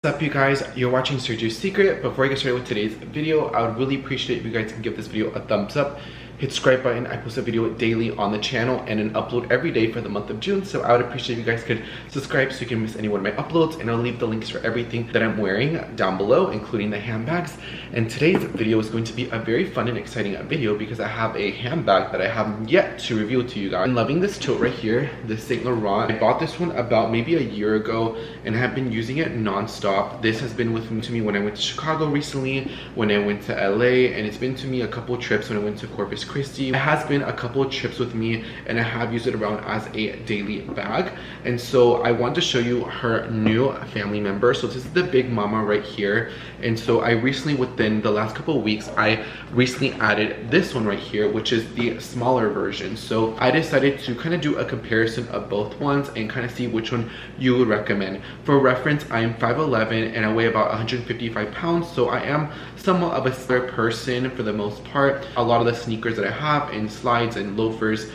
What's up, you guys? You're watching Sergio's Secret. Before I get started with today's video, I would really appreciate if you guys can give this video a thumbs up. Hit the subscribe button. I post a video daily on the channel and an upload every day for the month of June. So I would appreciate if you guys could subscribe so you can miss any one of my uploads. And I'll leave the links for everything that I'm wearing down below, including the handbags. And today's video is going to be a very fun and exciting video because I have a handbag that I have yet to reveal to you guys. I'm loving this tote right here, the Saint Laurent. I bought this one about maybe a year ago and I have been using it non-stop. This has been with me when I went to Chicago recently, when I went to LA, and it's been to me a couple trips when I went to Corpus Christi. It has been a couple of trips with me and I have used it around as a daily bag. And so I want to show you her new family member. So this is the big mama right here. And so I recently, within the last couple of weeks, I recently added this one right here, which is the smaller version. So I decided to kind of do a comparison of both ones and kind of see which one you would recommend. For reference, I am 5'11" and I weigh about 155 pounds. So I am somewhat of a square person for the most part. A lot of the sneakers that I have and slides and loafers,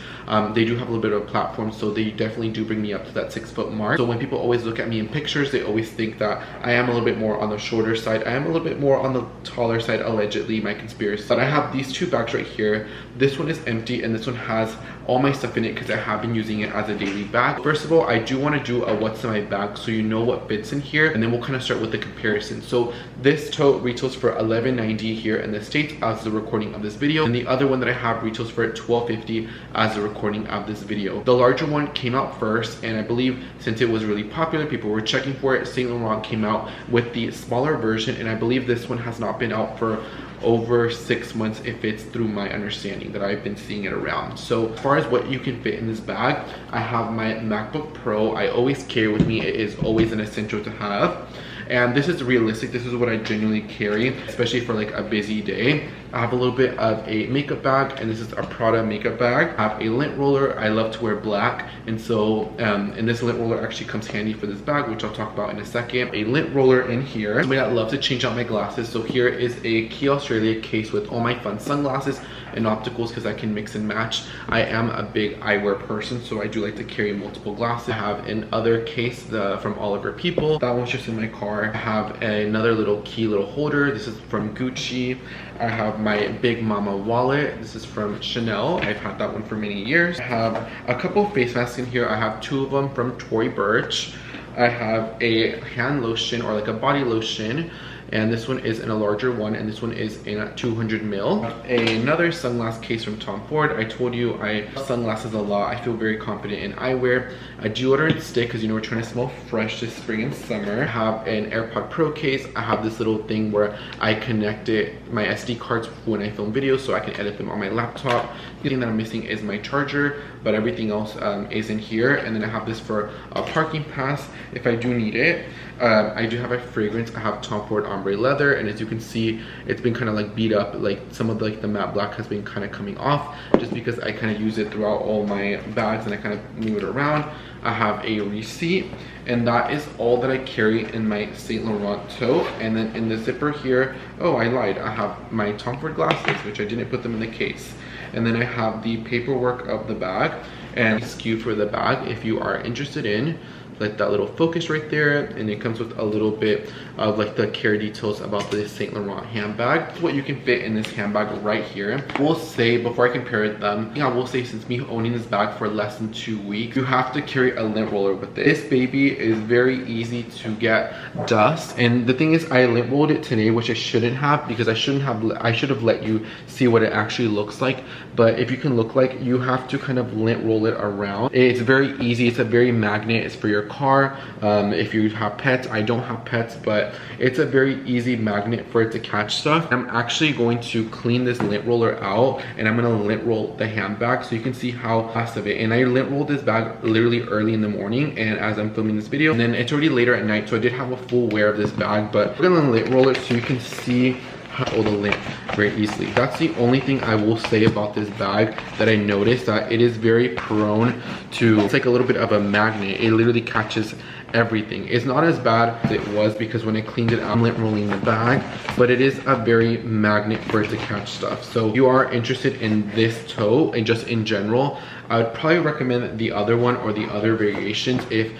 they do have a little bit of a platform, so they definitely do bring me up to that 6 foot mark. So when people always look at me in pictures, they always think that I am a little bit more on the shorter side. I am a little bit more on the taller side, allegedly, my conspiracy. But I have these two bags right here. This one is empty and this one has all my stuff in it because I have been using it as a daily bag. First of all, I do want to do a what's in my bag so you know what fits in here, and then we'll kind of start with the comparison. So this tote retails for $11.90 here in the States as the recording of this video, and the other one that I have retails for $12.50 as the recording of this video. The larger one came out first, and I believe since it was really popular, people were checking for it, Saint Laurent came out with the smaller version, and I believe this one has not been out for over 6 months if it's through my understanding that I've been seeing it around. So as far as what you can fit in this bag, I have my MacBook Pro. I always carry with me. It is always an essential to have. And this is realistic. This is what I genuinely carry, especially for like a busy day. I have a little bit of a makeup bag, and this is a Prada makeup bag. I have a lint roller. I love to wear black, and so and this lint roller actually comes handy for this bag, which I'll talk about in a second. A lint roller in here. Somebody that loves to change out my glasses, so here is a Key Australia case with all my fun sunglasses and opticals because I can mix and match. I am a big eyewear person, so I do like to carry multiple glasses. I have another case from Oliver People. That one's just in my car. I have another little key little holder. This is from Gucci. I have my Big Mama wallet. This is from Chanel. I've had that one for many years. I have a couple of face masks in here. I have 2 of them from Tory Burch. I have a hand lotion, or like a body lotion, and this one is in a larger one, and this one is in a 200 ml. Another sunglass case from Tom Ford. I told you I love sunglasses a lot. I feel very confident in eyewear. A deodorant stick because you know we're trying to smell fresh this spring and summer. I have an AirPod Pro case. I have this little thing where I connected my SD cards when I film videos so I can edit them on my laptop. The thing that I'm missing is my charger, but everything else is in here. And then I have this for a parking pass if I do need it. I do have a fragrance. I have Tom Ford Ombre Leather, and as you can see, it's been kind of like beat up. Like some of the matte black has been kind of coming off just because I kind of use it throughout all my bags and I kind of move it around. I have a receipt, and that is all that I carry in my Saint Laurent tote. And then in the zipper here, oh, I lied. I have my Tom Ford glasses, which I didn't put them in the case. And then I have the paperwork of the bag and SKU for the bag if you are interested in. Like that little focus right there, and it comes with a little bit of like the care details about the Saint Laurent handbag. What you can fit in this handbag right here. I will say, before I compare them, I will say, since me owning this bag for less than 2 weeks, you have to carry a lint roller with it. This baby is very easy to get dust, and the thing is, I lint rolled it today, which I shouldn't have because I should have let you see what it actually looks like. But if you can look like, you have to kind of lint roll it around. It's very easy. It's a very magnet. It's for your car. If you have pets, I don't have pets, but it's a very easy magnet for it to catch stuff. I'm actually going to clean this lint roller out, and I'm going to lint roll the handbag so you can see how fast of it. And I lint rolled this bag literally early in the morning, and as I'm filming this video, and then it's already later at night, so I did have a full wear of this bag, but we're going to lint roll it so you can see hold the lint very easily. That's the only thing I will say about this bag that I noticed, that it is very prone to, it's like a little bit of a magnet. It literally catches everything. It's not as bad as it was because when I cleaned it, I'm lint rolling the bag, but it is a very magnet for it to catch stuff. So if you are interested in this tote and just in general, I would probably recommend the other one or the other variations if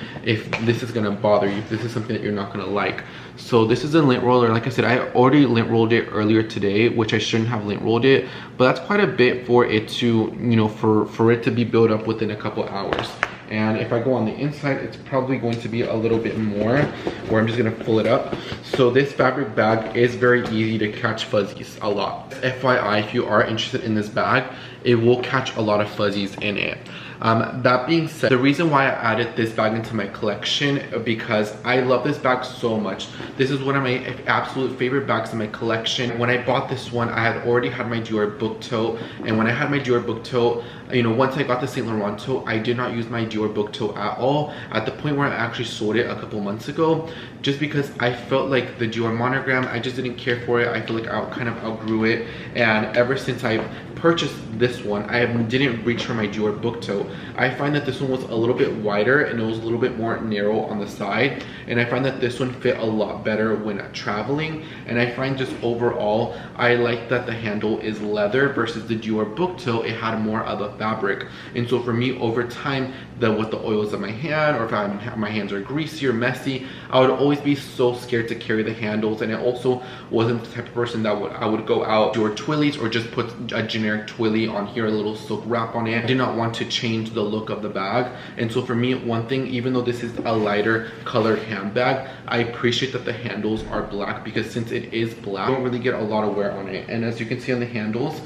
this is gonna bother you, if this is something that you're not gonna like. So this is a lint roller. Like I said, I already lint rolled it earlier today, which I shouldn't have lint rolled it, but that's quite a bit for it to, you know, for it to be built up within a couple hours. And if I go on the inside, it's probably going to be a little bit more, where I'm just gonna pull it up. So this fabric bag is very easy to catch fuzzies a lot. FYI, if you are interested in this bag, it will catch a lot of fuzzies in it. That being said, the reason why I added this bag into my collection, because I love this bag so much. This is one of my absolute favorite bags in my collection. When I bought this one, I had already had my Dior book tote, and when I had my Dior book tote, you know, once I got the Saint Laurent tote, I did not use my Dior book tote at all, at the point where I actually sold it a couple months ago, just because I felt like the Dior monogram, I just didn't care for it. I feel like I kind of outgrew it, and ever since I purchased this one, I didn't reach for my Dior book tote. I find that this one was a little bit wider and it was a little bit more narrow on the side, and I find that this one fit a lot better when traveling. And I find just overall, I like that the handle is leather versus the Dior book tote, it had more of a fabric. And so for me, over time, with the oils on my hand, or if my hands are greasy or messy, I would always be so scared to carry the handles. And I also wasn't the type of person that I would go out Dior twillies or just put a generic twilly on here, a little silk wrap on it. I did not want to change the look of the bag. And so for me, one thing, even though this is a lighter colored handbag, I appreciate that the handles are black, because since it is black, I don't really get a lot of wear on it. And as you can see on the handles,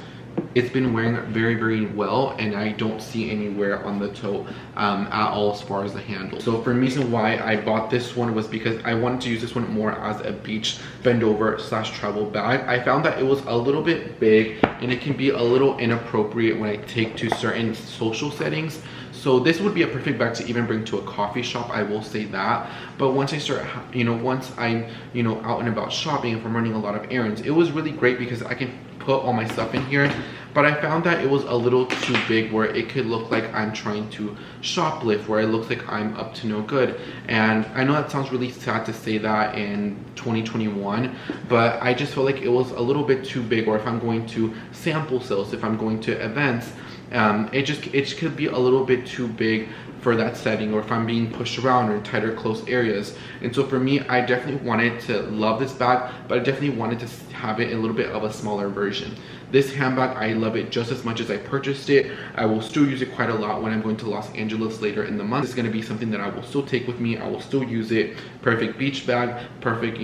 it's been wearing very, very well, and I don't see any wear on the tote at all as far as the handle. So for the reason why I bought this one was because I wanted to use this one more as a beach bend over / travel bag. I found that it was a little bit big and it can be a little inappropriate when I take to certain social settings. So this would be a perfect bag to even bring to a coffee shop, I will say that. But once I start, once I'm, out and about shopping, if I'm running a lot of errands, it was really great because I can put all my stuff in here. But I found that it was a little too big, where it could look like I'm trying to shoplift, where it looks like I'm up to no good. And I know that sounds really sad to say that in 2021, but I just felt like it was a little bit too big. Or if I'm going to sample sales, if I'm going to events, it could be a little bit too big for that setting, or if I'm being pushed around or in tighter close areas. And so for me, I definitely wanted to love this bag, but I definitely wanted to have it in a little bit of a smaller version. This handbag, I love it just as much as I purchased it. I will still use it quite a lot when I'm going to Los Angeles later in the month. It's going to be something that I will still take with me. I will still use it. Perfect beach bag, perfect,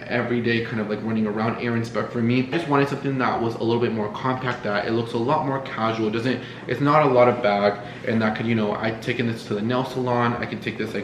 everyday kind of like running around errands. But for me, I just wanted something that was a little bit more compact, that it looks a lot more casual. It's not a lot of bag, and that could, I've taken this to the nail salon. I can take this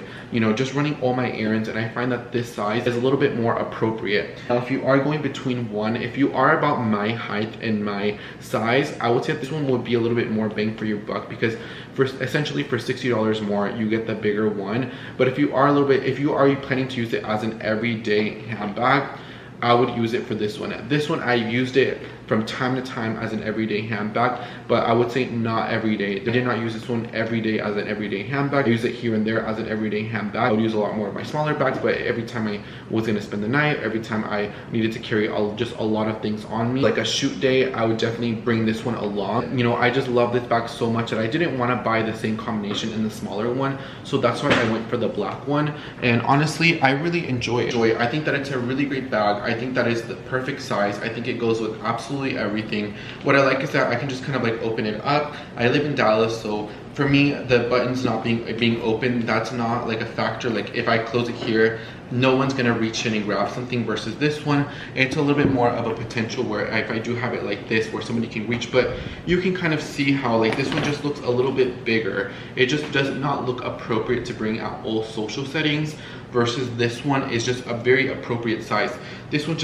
just running all my errands, and I find that this size is a little bit more appropriate. Now, if you are going between if you are about my height and my size, I would say that this one would be a little bit more bang for your buck, because essentially for $60 more, you get the bigger one. But if you are planning to use it as an everyday handbag, I would use it for this one. This one, I used it from time to time as an everyday handbag, but I would say not every day. I did not use this one every day as an everyday handbag. I use it here and there as an everyday handbag. I would use a lot more of my smaller bags, but every time I was gonna spend the night, every time I needed to carry just a lot of things on me, like a shoot day, I would definitely bring this one along. I just love this bag so much that I didn't want to buy the same combination in the smaller one, so that's why I went for the black one. And honestly, I really enjoy it. I think that it's a really great bag. I think that is the perfect size. I think it goes with absolutely everything. What I like is that I can just kind of like open it up. I live in Dallas, so for me, the buttons not being open, that's not like a factor. Like if I close it here, no one's gonna reach in and grab something, versus this one, it's a little bit more of a potential where if I do have it like this, where somebody can reach. But you can kind of see how like this one just looks a little bit bigger. It just does not look appropriate to bring out all social settings, versus this one is just a very appropriate size. This one was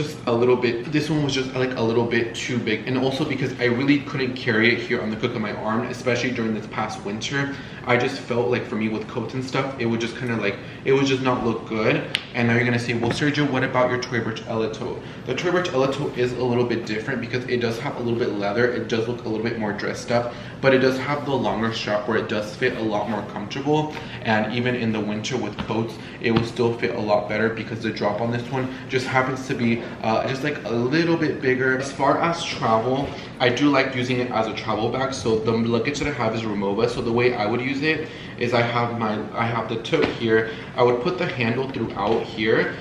just like a little bit too big. And also because I really couldn't carry it here on the crook of my arm, especially during this past winter. I just felt like for me with coats and stuff, it would just kind of like, it would just not look good. And now you're gonna say, well, Sergio, what about your Tory Burch Ella tote? The Tory Burch Ella tote is a little bit different because it does have a little bit leather. It does look a little bit more dressed up, but it does have the longer strap where it does fit a lot more comfortable. And even in the winter with coats, it will still fit a lot better because the drop on this one just happens to be just like a little bit bigger. As far as travel, I do like using it as a travel bag. So the luggage that I have is Remova. So the way I would use it is I have the tote here. I would put the handle throughout here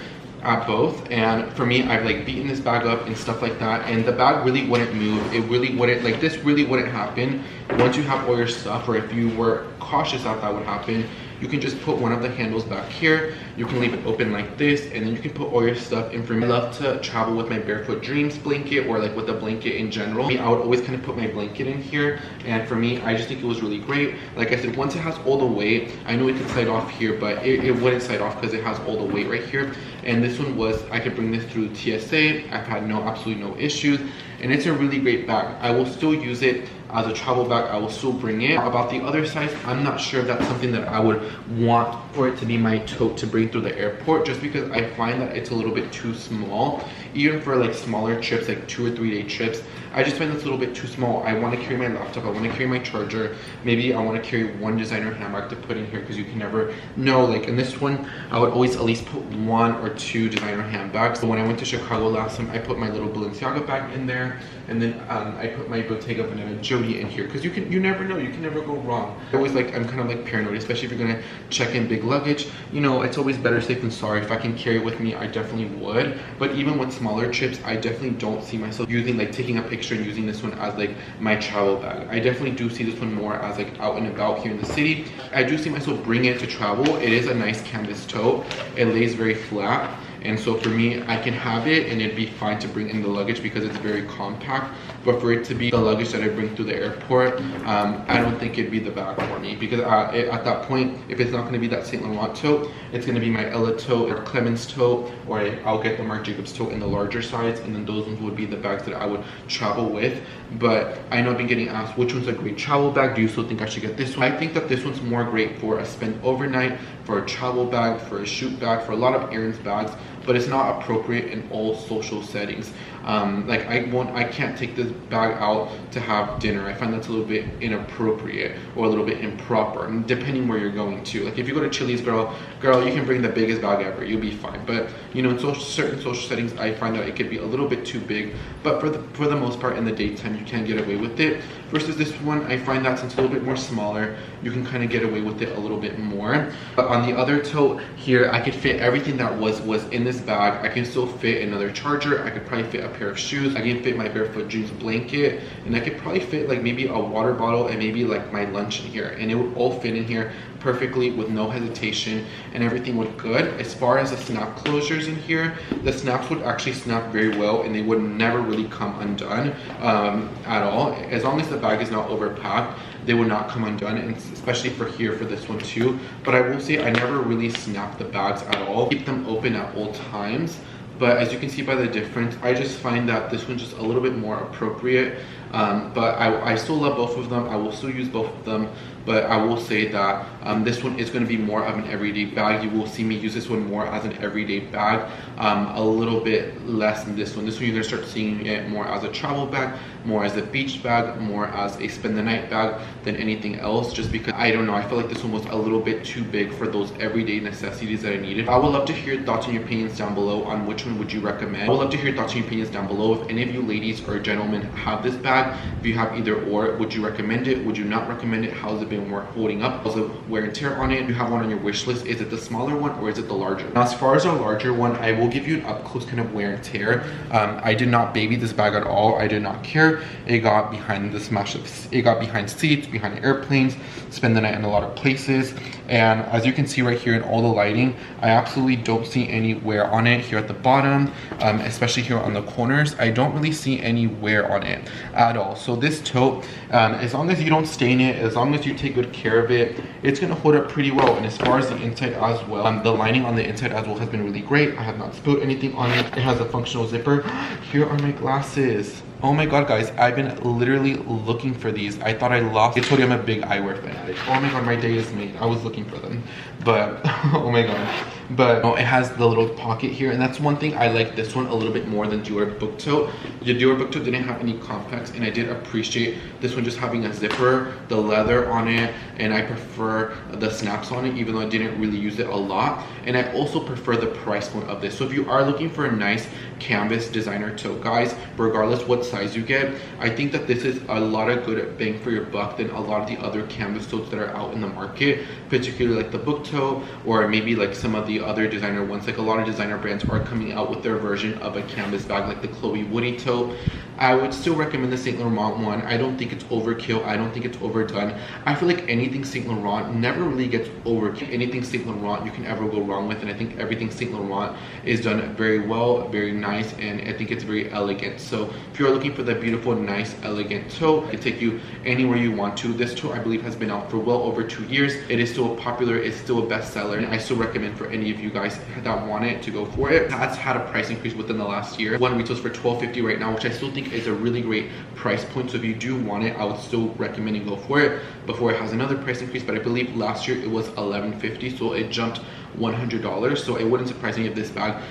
at both, and for me, I've like beaten this bag up and stuff like that, and the bag really wouldn't move. It really wouldn't, like this really wouldn't happen once you have all your stuff, or if you were cautious that would happen. You can just put one of the handles back here. You can leave it open like this, and then you can put all your stuff in. For me, I love to travel with my Barefoot Dreams blanket, or like with a blanket in general. I would always kind of put my blanket in here, and for me, I just think it was really great. Like I said, once it has all the weight, I know it could slide off here, but it wouldn't slide off because it has all the weight right here. And this one was, I could bring this through TSA. I've had absolutely no issues, and it's a really great bag. I will still use it as a travel bag. I will still bring it. About the other size, I'm not sure if that's something that I would want for it to be my tote to bring through the airport, just because I find that it's a little bit too small. Even for like smaller trips, like 2 or 3 day trips, I just find it's a little bit too small. I want to carry my laptop, I want to carry my charger, maybe I want to carry one designer handbag to put in here, because you can never know. Like in this one, I would always at least put 1 or 2 designer handbags. So when I went to Chicago last time, I put my little Balenciaga bag in there, and then I put my Bottega Veneta Jody in here, because you never know, you can never go wrong. I'm kind of like paranoid, especially if you're gonna check in big luggage. You know, it's always better safe than sorry. If I can carry it with me, I definitely would. But even with smaller trips, I definitely don't see myself using, like taking a picture and using this one as like my travel bag. I definitely do see this one more as like out and about here in the city. I do see myself bringing it to travel. It is a nice canvas tote. It lays very flat. And so for me, I can have it and it'd be fine to bring in the luggage because it's very compact. But for it to be the luggage that I bring through the airport, I don't think it'd be the bag for me, because at that point, if it's not going to be that Saint Laurent tote, it's going to be my Ella tote or Clemens tote, or I'll get the Marc Jacobs tote in the larger size, and then those ones would be the bags that I would travel with. But I know I've been getting asked, which one's a great travel bag? Do you still think I should get this one? I think that this one's more great for a spend overnight, for a travel bag, for a shoot bag, for a lot of errands bags, but it's not appropriate in all social settings. Like I can't take this bag out to have dinner. I find that's a little bit inappropriate or a little bit improper, depending where you're going to. Like if you go to Chili's, girl, you can bring the biggest bag ever, you'll be fine. But you know, in certain social settings, I find that it could be a little bit too big. But for the most part, in the daytime, you can get away with it. Versus this one, I find that since it's a little bit more smaller, you can kind of get away with it a little bit more. But on the other tote here, I could fit everything that was in this bag. I can still fit another charger. I could probably fit a pair of shoes. I can fit my Barefoot Dreams blanket, and I could probably fit like maybe a water bottle and maybe like my lunch in here, and it would all fit in here perfectly with no hesitation, and everything would good. As far as the snap closures in here, the snaps would actually snap very well, and they would never really come undone at all. As long as the bag is not overpacked, they would not come undone, and especially for here, for this one too. But I will say I never really snap the bags at all. Keep them open at all times. But as you can see by the difference, I just find that this one's just a little bit more appropriate. But I still love both of them. I will still use both of them. But I will say that this one is going to be more of an everyday bag. You will see me use this one more as an everyday bag, a little bit less than this one. This one you're going to start seeing it more as a travel bag, more as a beach bag, more as a spend the night bag than anything else, just because I don't know, I feel like this one was a little bit too big for those everyday necessities that I needed. I would love to hear your thoughts and your opinions down below on which one would you recommend. I would love to hear your thoughts and your opinions down below. If any of you ladies or gentlemen have this bag, if you have either or, would you recommend it? Would you not recommend it? How's it been holding up? How's the wear and tear on it? Do you have one on your wish list? Is it the smaller one or is it the larger? Now, as far as a larger one, I will give you an up close kind of wear and tear. I did not baby this bag at all. I did not care. It got behind the smash of, it got behind seats, behind airplanes, spend the night in a lot of places. And as you can see right here in all the lighting, I absolutely don't see any wear on it here at the bottom, especially here on the corners. I don't really see any wear on it at all. So this tote, as long as you don't stain it, as long as you take good care of it, it's gonna hold up pretty well. And as far as the inside as well, the lining on the inside as well has been really great. I have not spilled anything on it. It has a functional zipper. Here are my glasses. Oh my god, guys, I've been literally looking for these. I thought I lost. I told you I'm a big eyewear fanatic. Oh my god, my day is made. I was looking for them, but oh my god. But oh, it has the little pocket here, and that's one thing I like this one a little bit more than Dior Book Tote. The Dior Book Tote didn't have any compacts, and I did appreciate this one just having a zipper, the leather on it, and I prefer the snaps on it, even though I didn't really use it a lot. And I also prefer the price point of this. So if you are looking for a nice canvas designer tote, guys, regardless what size you get, I think that this is a lot of good bang for your buck than a lot of the other canvas totes that are out in the market, particularly like the Book Tote, or maybe like some of the other designer ones. Like a lot of designer brands are coming out with their version of a canvas bag, like the Chloe Woody tote. I would still recommend the Saint Laurent one. I don't think it's overkill. I don't think it's overdone. I feel like anything Saint Laurent never really gets overkill. Anything Saint Laurent you can ever go wrong with, and I think everything Saint Laurent is done very well, very nice, and I think it's very elegant. So if you're looking for the beautiful, nice, elegant tote, it can take you anywhere you want to. This tote, I believe, has been out for well over 2 years. It is still popular. It's still a bestseller, and I still recommend for any of you guys that want it to go for it. It has had a price increase within the last year. One retails for $12.50 right now, which I still think is a really great price point. So if you do want it, I would still recommend you go for it before it has another price increase. But I believe last year it was $11.50, so it jumped $100. So it wouldn't surprise me if this bag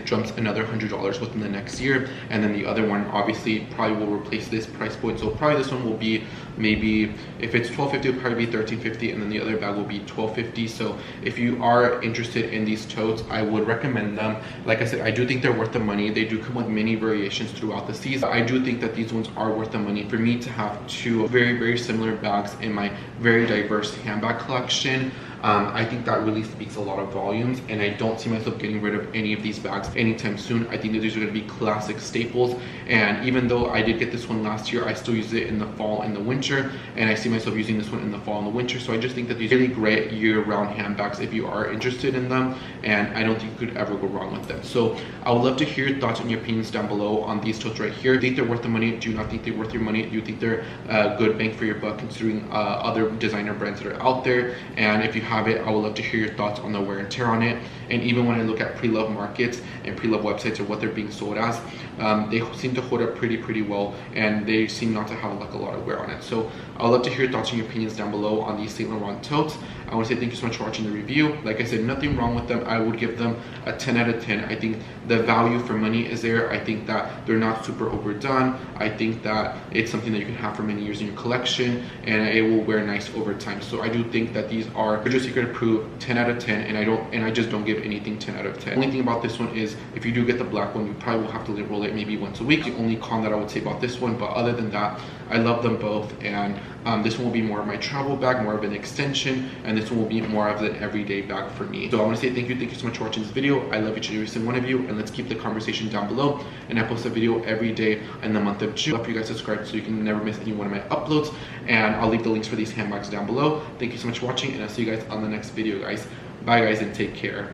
jumps another $100 within the next year. And then the other one obviously probably will replace this price point. So probably this one will be, maybe if it's $12.50, it'll probably be $13.50, and then the other bag will be $12.50. So if you are interested in these totes, I would recommend them. Like I said, I do think they're worth the money. They do come with many variations throughout the season. I do think that these ones are worth the money. For me to have two very, very similar bags in my very diverse handbag collection, I think that really speaks a lot of volumes, and I don't see myself getting rid of any of these bags anytime soon. I think that these are going to be classic staples, and even though I did get this one last year, I still use it in the fall and the winter, and I see myself using this one in the fall and the winter. So I just think that these are really great year-round handbags if you are interested in them, and I don't think you could ever go wrong with them. So I would love to hear your thoughts and your opinions down below on these totes right here. Do you think they're worth the money? Do you not think they're worth your money? Do you think they're good bang for your buck considering other designer brands that are out there? And if you have it, I would love to hear your thoughts on the wear and tear on it. And even when I look at pre-love markets and pre-love websites or what they're being sold as, they seem to hold up pretty well, and they seem not to have like a lot of wear on it. So I would love to hear your thoughts and your opinions down below on these Saint Laurent totes. I want to say thank you so much for watching the review. Like I said, nothing wrong with them. I would give them a 10 out of 10. I think the value for money is there. I think that they're not super overdone. I think that it's something that you can have for many years in your collection, and it will wear nice over time. So I do think that these are Victoria's Secret approved 10 out of 10, and I just don't give anything 10 out of 10. The only thing about this one is if you do get the black one, you probably will have to roll it maybe once a week. The only con that I would say about this one, but other than that, I love them both. And this one will be more of my travel bag, more of an extension, and this one will be more of an everyday bag for me. So I want to say thank you so much for watching this video. I love each and every single one of you, and let's keep the conversation down below. And I post a video every day in the month of June. I love for you guys to subscribe so you can never miss any one of my uploads, and I'll leave the links for these handbags down below. Thank you so much for watching, and I'll see you guys on the next video, guys. Bye guys, and take care.